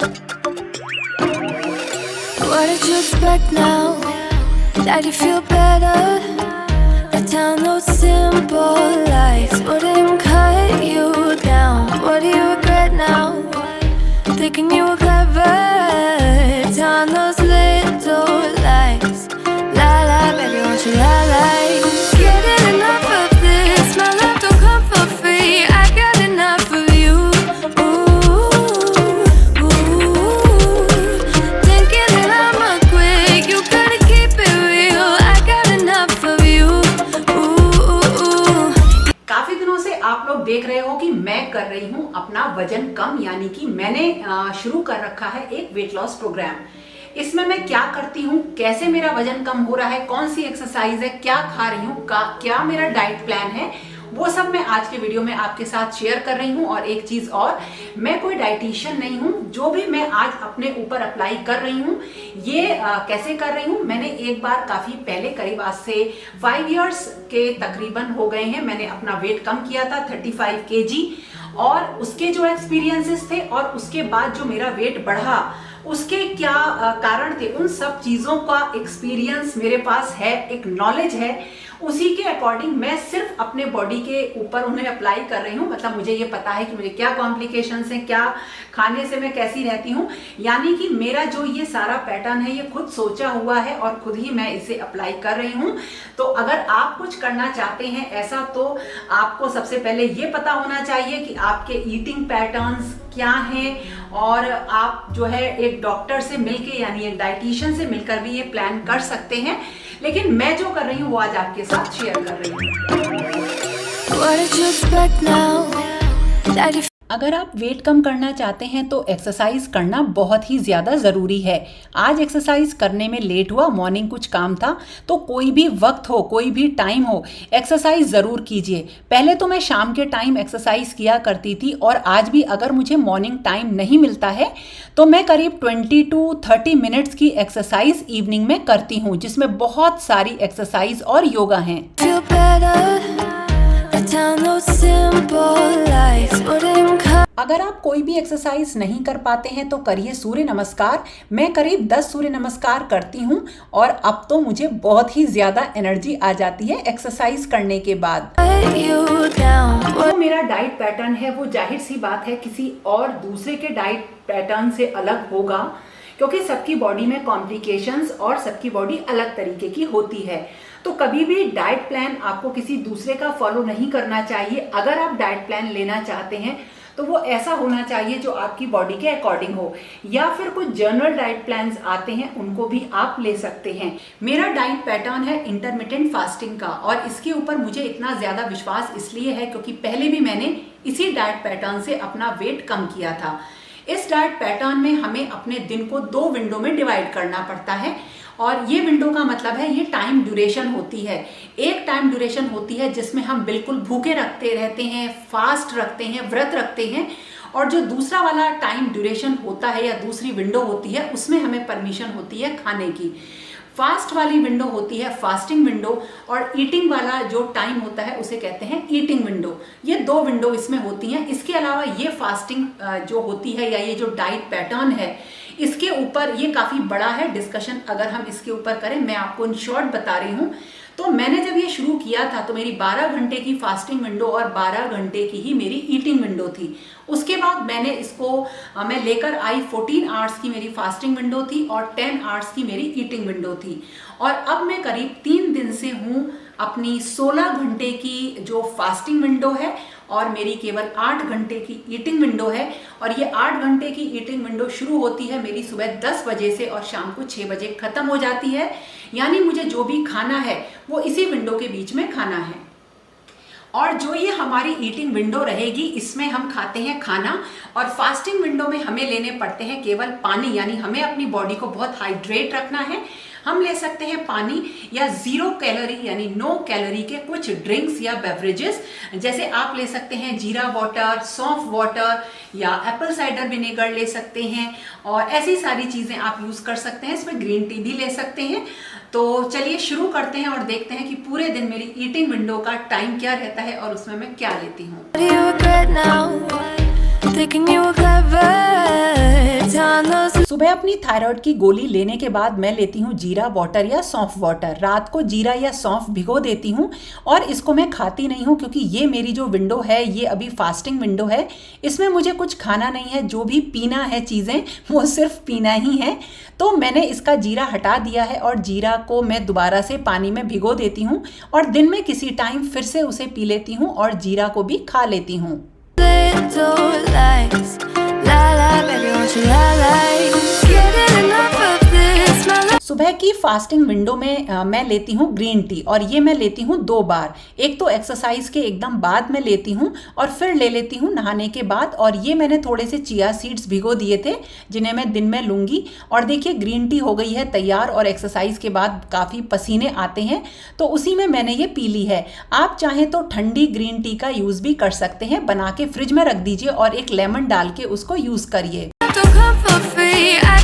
What did you expect now? That you feel better? The town those simple lies wouldn't cut you down. What do you regret now? Thinking you were clever. Down those little lies. Lie, lie, baby, won't you lie, lie? Getting enough of this. My love don't come for free. I got enough of you. Ooh, ooh. Thinking that I'ma quit. You gotta keep it real. I got enough of you. Ooh. काफी दिनों से आप लोग देख रहे हो कि मैं कर रही हूं अपना वजन कम, यानी कि मैंने शुरू कर रखा है एक वेट लॉस प्रोग्राम। इसमें मैं क्या करती हूँ, कैसे मेरा वजन कम हो रहा है, कौन सी एक्सरसाइज है, क्या खा रही हूँ, क्या मेरा डाइट प्लान है, वो सब मैं आज के वीडियो में आपके साथ शेयर कर रही हूँ। और एक चीज और, मैं कोई डाइटिशियन नहीं हूँ। जो भी मैं आज अपने ऊपर अप्लाई कर रही हूँ, ये कैसे कर रही हूँ, मैंने एक बार काफी पहले, करीब आज से 5 इयर्स के तकरीबन हो गए हैं, मैंने अपना वेट कम किया था 35 kg। और उसके जो एक्सपीरियंसेस थे और उसके बाद जो मेरा वेट बढ़ा, उसके क्या कारण थे, उन सब चीजों का एक्सपीरियंस मेरे पास है, एक नॉलेज है। उसी के अकॉर्डिंग मैं सिर्फ अपने बॉडी के ऊपर उन्हें अप्लाई कर रही हूँ। मतलब मुझे ये पता है कि मुझे क्या कॉम्प्लिकेशंस हैं, क्या खाने से मैं कैसी रहती हूँ। यानी कि मेरा जो ये सारा पैटर्न है, ये खुद सोचा हुआ है और खुद ही मैं इसे अप्लाई कर रही हूँ। तो अगर आप कुछ करना चाहते हैं ऐसा, तो आपको सबसे पहले ये पता होना चाहिए कि आपके ईटिंग पैटर्न्स क्या हैं, और आप जो है एक डॉक्टर से मिलके, यानी एक डाइटिशियन से मिलकर भी ये प्लान कर सकते हैं। लेकिन मैं जो कर रही हूँ वो आज आपके साथ शेयर कर रही हूँ। अगर आप वेट कम करना चाहते हैं तो एक्सरसाइज करना बहुत ही ज़्यादा ज़रूरी है। आज एक्सरसाइज करने में लेट हुआ, मॉर्निंग कुछ काम था, तो कोई भी वक्त हो, कोई भी टाइम हो, एक्सरसाइज ज़रूर कीजिए। पहले तो मैं शाम के टाइम एक्सरसाइज किया करती थी, और आज भी अगर मुझे मॉर्निंग टाइम नहीं मिलता है तो मैं करीब 20 to 30 मिनट्स की एक्सरसाइज इवनिंग में करती हूँ, जिसमें बहुत सारी एक्सरसाइज और योगा हैं। अगर आप कोई भी एक्सरसाइज नहीं कर पाते हैं तो करिए सूर्य नमस्कार। मैं करीब 10 सूर्य नमस्कार करती हूँ, और अब तो मुझे बहुत ही ज़्यादा एनर्जी आ जाती है एक्सरसाइज करने के बाद। जो मेरा डाइट पैटर्न है वो जाहिर सी बात है किसी और दूसरे के डाइट पैटर्न से अलग होगा, क्योंकि सबकी बॉडी में कॉम्प्लिकेशंस और सबकी बॉडी अलग तरीके की होती है। तो कभी भी डाइट प्लान आपको किसी दूसरे का फॉलो नहीं करना चाहिए। अगर आप डाइट प्लान लेना चाहते हैं तो वो ऐसा होना चाहिए जो आपकी बॉडी के अकॉर्डिंग हो, या फिर कुछ जनरल डाइट प्लान्स आते हैं, उनको भी आप ले सकते हैं। मेरा डाइट पैटर्न है इंटरमिटेंट फास्टिंग का, और इसके ऊपर मुझे इतना ज़्यादा विश्वास इसलिए है क्योंकि पहले भी मैंने इसी डाइट पैटर्न से अपना वेट कम किया था। इस डाइट पैटर्न में हमें अपने दिन को 2 विंडो में डिवाइड करना पड़ता है, और ये विंडो का मतलब है, ये टाइम ड्यूरेशन होती है। एक टाइम ड्यूरेशन होती है जिसमें हम बिल्कुल भूखे रखते रहते हैं, फास्ट रखते हैं, व्रत रखते हैं, और जो दूसरा वाला टाइम ड्यूरेशन होता है या दूसरी विंडो होती है, उसमें हमें परमिशन होती है खाने की। फास्ट वाली विंडो होती है फास्टिंग विंडो, और ईटिंग वाला जो टाइम होता है उसे कहते हैं ईटिंग विंडो। ये 2 विंडो इसमें होती हैं। इसके अलावा ये फास्टिंग जो होती है, या ये जो डाइट पैटर्न है, इसके ऊपर ये काफ़ी बड़ा है डिस्कशन। अगर हम इसके ऊपर करें, मैं आपको इन शॉर्ट बता रही हूँ। तो मैंने जब ये शुरू किया था तो मेरी 12 घंटे की फास्टिंग विंडो और 12 घंटे की ही मेरी ईटिंग विंडो थी। उसके बाद मैंने इसको मैं लेकर आई, 14 आवर्स की मेरी फास्टिंग विंडो थी और 10 आवर्स की मेरी ईटिंग विंडो थी। और अब मैं करीब 3 दिन से हूँ अपनी 16 घंटे की जो फास्टिंग विंडो है, और मेरी केवल 8 घंटे की ईटिंग विंडो है। और ये 8 घंटे की ईटिंग विंडो शुरू होती है मेरी सुबह 10 बजे से और शाम को 6 बजे खत्म हो जाती है। यानी मुझे जो भी खाना है वो इसी विंडो के बीच में खाना है। और जो ये हमारी ईटिंग विंडो रहेगी, इसमें हम खाते हैं खाना, और फास्टिंग विंडो में हमें लेने पड़ते हैं केवल पानी। यानी हमें अपनी बॉडी को बहुत हाइड्रेट रखना है। हम ले सकते हैं पानी, या 0 कैलोरी यानी नो कैलोरी के कुछ ड्रिंक्स या बेवरेजेस, जैसे आप ले सकते हैं जीरा वाटर, सौंफ वाटर, या एप्पल साइडर विनेगर ले सकते हैं, और ऐसी सारी चीज़ें आप यूज़ कर सकते हैं। इसमें ग्रीन टी भी ले सकते हैं। तो चलिए शुरू करते हैं और देखते हैं कि पूरे दिन मेरी ईटिंग विंडो का टाइम क्या रहता है और उसमें मैं क्या लेती हूँ। सुबह अपनी थायराइड की गोली लेने के बाद मैं लेती हूँ जीरा वाटर या सौंफ वाटर। रात को जीरा या सौंफ भिगो देती हूँ और इसको मैं खाती नहीं हूँ, क्योंकि ये मेरी जो विंडो है ये अभी फास्टिंग विंडो है। इसमें मुझे कुछ खाना नहीं है, जो भी पीना है चीज़ें वो सिर्फ पीना ही है। तो मैंने इसका जीरा हटा दिया है और जीरा को मैं दोबारा से पानी में भिगो देती हूँ और दिन में किसी टाइम फिर से उसे पी लेती हूँ और जीरा को भी खा लेती हूँ। सुबह की फास्टिंग विंडो में मैं लेती हूँ ग्रीन टी और ये मैं लेती हूँ 2 बार। एक तो एक्सरसाइज के एकदम बाद में लेती हूँ और फिर ले लेती हूँ नहाने के बाद। और ये मैंने थोड़े से चिया सीड्स भिगो दिए थे जिन्हें मैं दिन में लूँगी। और देखिए ग्रीन टी हो गई है तैयार और एक्सरसाइज के बाद काफ़ी पसीने आते हैं तो उसी में मैंने ये पी ली है। आप चाहें तो ठंडी ग्रीन टी का यूज़ भी कर सकते हैं, बना के फ्रिज में रख दीजिए और एक लेमन डाल के उसको यूज़ करिए।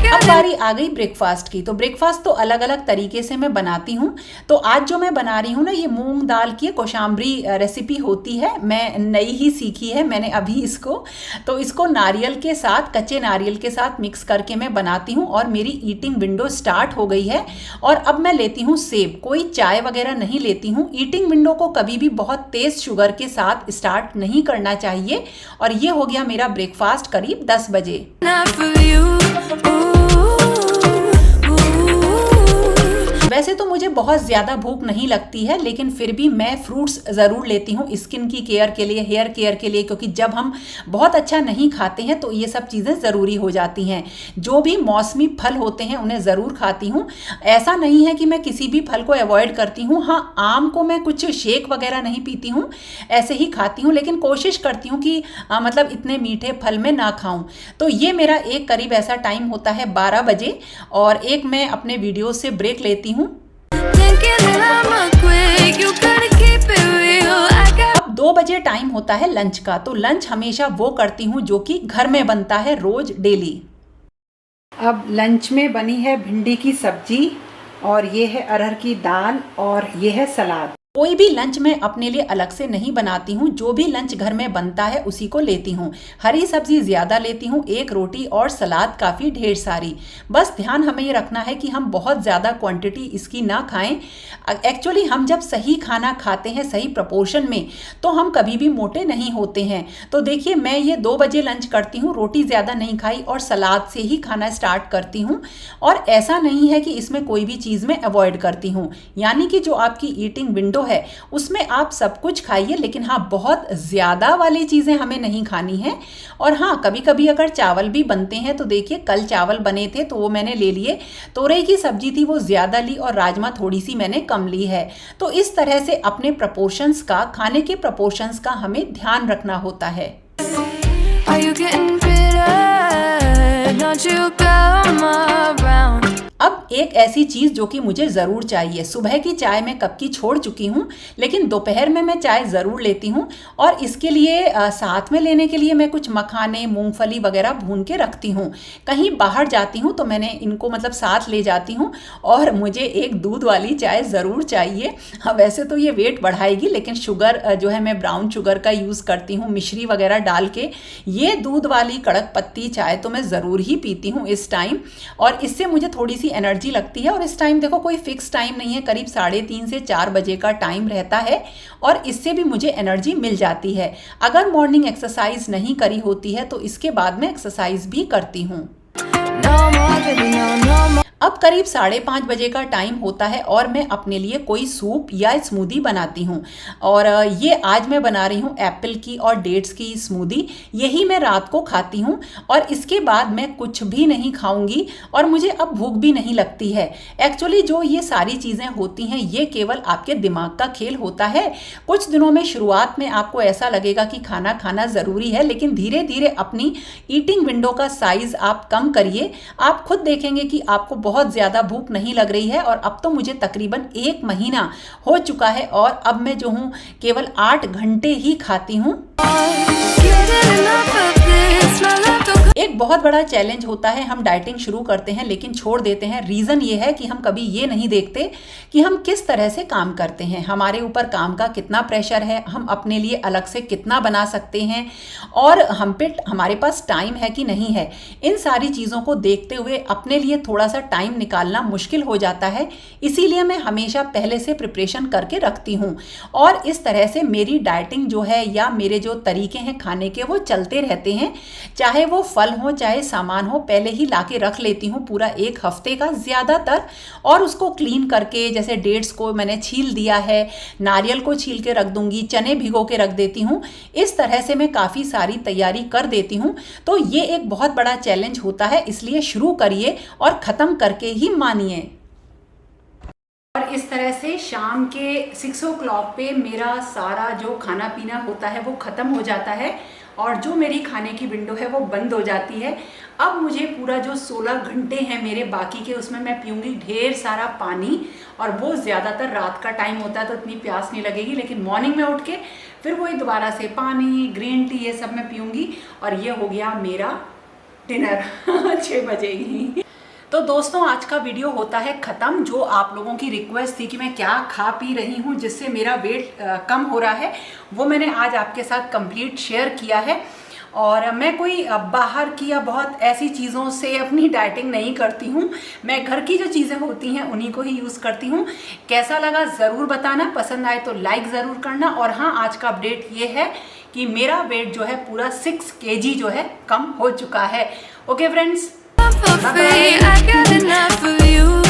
अब बारी आ गई ब्रेकफास्ट की। तो ब्रेकफास्ट तो अलग अलग तरीके से मैं बनाती हूँ। तो आज जो मैं बना रही हूँ ना, ये मूंग दाल की कोशाम्बरी रेसिपी होती है, मैं नई ही सीखी है मैंने अभी इसको। तो इसको नारियल के साथ, कच्चे नारियल के साथ मिक्स करके मैं बनाती हूँ और मेरी ईटिंग विंडो स्टार्ट हो गई है। और अब मैं लेती हूँ सेब, कोई चाय वगैरह नहीं लेती हूँ। ईटिंग विंडो को कभी भी बहुत तेज शुगर के साथ स्टार्ट नहीं करना चाहिए। और ये हो गया मेरा ब्रेकफास्ट करीब 10 बजे। वैसे तो मुझे बहुत ज़्यादा भूख नहीं लगती है, लेकिन फिर भी मैं फ्रूट्स ज़रूर लेती हूँ स्किन की केयर के लिए, हेयर केयर के लिए, क्योंकि जब हम बहुत अच्छा नहीं खाते हैं तो ये सब चीज़ें ज़रूरी हो जाती हैं। जो भी मौसमी फल होते हैं उन्हें ज़रूर खाती हूँ। ऐसा नहीं है कि मैं किसी भी फल को अवॉइड करती हूँ। हाँ, आम को मैं कुछ शेक वगैरह नहीं पीती हूँ, ऐसे ही खाती हूँ, लेकिन कोशिश करती हूँ कि मतलब इतने मीठे फल में ना खाऊँ। तो ये मेरा एक करीब ऐसा टाइम होता है 12 बजे और एक मैं अपने वीडियो से ब्रेक लेती हूँ। अब 2 बजे टाइम होता है लंच का। तो लंच हमेशा वो करती हूँ जो कि घर में बनता है रोज डेली। अब लंच में बनी है भिंडी की सब्जी और ये है अरहर की दाल और ये है सलाद। कोई भी लंच मैं अपने लिए अलग से नहीं बनाती हूँ, जो भी लंच घर में बनता है उसी को लेती हूँ। हरी सब्जी ज़्यादा लेती हूँ, 1 रोटी और सलाद काफ़ी ढेर सारी। बस ध्यान हमें ये रखना है कि हम बहुत ज़्यादा क्वांटिटी इसकी ना खाएं। एक्चुअली हम जब सही खाना खाते हैं सही प्रपोर्शन में तो हम कभी भी मोटे नहीं होते हैं। तो देखिए मैं ये 2 बजे लंच करती हूँ, रोटी ज़्यादा नहीं खाई और सलाद से ही खाना स्टार्ट करती हूँ। और ऐसा नहीं है कि इसमें कोई भी चीज़ मैं अवॉइड करती हूँ, यानी कि जो आपकी ईटिंग विंडो है उसमें आप सब कुछ खाइए, लेकिन हाँ बहुत ज़्यादा वाली चीज़ें हमें नहीं खानी है। और हाँ, कभी कभी अगर चावल भी बनते हैं तो देखिए कल चावल बने थे तो वो मैंने ले लिए। तोरई की सब्जी थी वो ज़्यादा ली और राजमा थोड़ी सी मैंने कम ली है। तो इस तरह से अपने प्रपोर्शंस का, खाने के प्रपोर्शंस का हमें ध्यान रखना होता है। अब एक ऐसी चीज़ जो कि मुझे ज़रूर चाहिए, सुबह की चाय मैं कब की छोड़ चुकी हूँ, लेकिन दोपहर में मैं चाय ज़रूर लेती हूँ। और इसके लिए साथ में लेने के लिए मैं कुछ मखाने, मूंगफली वगैरह भून के रखती हूँ। कहीं बाहर जाती हूँ तो मैंने इनको मतलब साथ ले जाती हूँ। और मुझे एक दूध वाली चाय ज़रूर चाहिए। हाँ, वैसे तो ये वेट बढ़ाएगी, लेकिन शुगर जो है मैं ब्राउन शुगर का यूज़ करती हूँ, मिश्री वगैरह डाल के। ये दूध वाली कड़क पत्ती चाय तो मैं ज़रूर ही पीती हूँ इस टाइम, और इससे मुझे थोड़ी सी एनर्जी लगती है। और इस टाइम देखो कोई फिक्स टाइम नहीं है, करीब 3:30 से 4 बजे का टाइम रहता है और इससे भी मुझे एनर्जी मिल जाती है। अगर मॉर्निंग एक्सरसाइज नहीं करी होती है तो इसके बाद में एक्सरसाइज भी करती हूँ। अब करीब 5:30 बजे का टाइम होता है और मैं अपने लिए कोई सूप या स्मूदी बनाती हूँ। और ये आज मैं बना रही हूँ एप्पल की और डेट्स की स्मूदी। यही मैं रात को खाती हूँ और इसके बाद मैं कुछ भी नहीं खाऊंगी और मुझे अब भूख भी नहीं लगती है। एक्चुअली जो ये सारी चीज़ें होती हैं ये केवल आपके दिमाग का खेल होता है। कुछ दिनों में शुरुआत में आपको ऐसा लगेगा कि खाना खाना ज़रूरी है, लेकिन धीरे धीरे अपनी ईटिंग विंडो का साइज़ आप कम करिए। आप खुद देखेंगे कि आपको बहुत ज़्यादा भूख नहीं लग रही है। और अब तो मुझे तकरीबन 1 महीना हो चुका है और अब मैं जो हूँ केवल 8 घंटे ही खाती हूँ। एक बहुत बड़ा चैलेंज होता है, हम डाइटिंग शुरू करते हैं लेकिन छोड़ देते हैं। रीज़न ये है कि हम कभी ये नहीं देखते कि हम किस तरह से काम करते हैं, हमारे ऊपर काम का कितना प्रेशर है, हम अपने लिए अलग से कितना बना सकते हैं और हमारे पास टाइम है कि नहीं है। इन सारी चीज़ों को देखते हुए अपने लिए थोड़ा सा टाइम निकालना मुश्किल हो जाता है। इसीलिए मैं हमेशा पहले से प्रिपरेशन करके रखती हूँ और इस तरह से मेरी डाइटिंग जो है या मेरे जो तरीके हैं खाने के वो चलते रहते हैं। चाहे वो फल हो चाहे सामान हो, पहले ही लाके रख लेती हूँ पूरा 1 हफ्ते का ज़्यादातर, और उसको क्लीन करके, जैसे डेट्स को मैंने छील दिया है, नारियल को छील के रख दूंगी, चने भिगो के रख देती हूँ। इस तरह से मैं काफ़ी सारी तैयारी कर देती हूँ। तो ये एक बहुत बड़ा चैलेंज होता है, इसलिए शुरू करिए और ख़त्म करके ही मानिए। और इस तरह से शाम के 6 o'clock पे मेरा सारा जो खाना पीना होता है वो ख़त्म हो जाता है और जो मेरी खाने की विंडो है वो बंद हो जाती है। अब मुझे पूरा जो 16 घंटे हैं मेरे बाकी के, उसमें मैं पीऊँगी ढेर सारा पानी, और वो ज़्यादातर रात का टाइम होता है तो इतनी प्यास नहीं लगेगी, लेकिन मॉर्निंग में उठ के फिर वही दोबारा से पानी, ग्रीन टी, ये सब मैं पीऊँगी। और ये हो गया मेरा डिनर 6 बजे ही। तो दोस्तों आज का वीडियो होता है ख़त्म। जो आप लोगों की रिक्वेस्ट थी कि मैं क्या खा पी रही हूँ जिससे मेरा वेट कम हो रहा है, वो मैंने आज आपके साथ कंप्लीट शेयर किया है। और मैं कोई बाहर की या बहुत ऐसी चीज़ों से अपनी डाइटिंग नहीं करती हूँ, मैं घर की जो चीज़ें होती हैं उन्हीं को ही यूज़ करती हूँ। कैसा लगा ज़रूर बताना, पसंद आए तो लाइक ज़रूर करना। और हाँ, आज का अपडेट ये है कि मेरा वेट जो है पूरा 6 kg जो है कम हो चुका है। Okay friends, I got enough of you.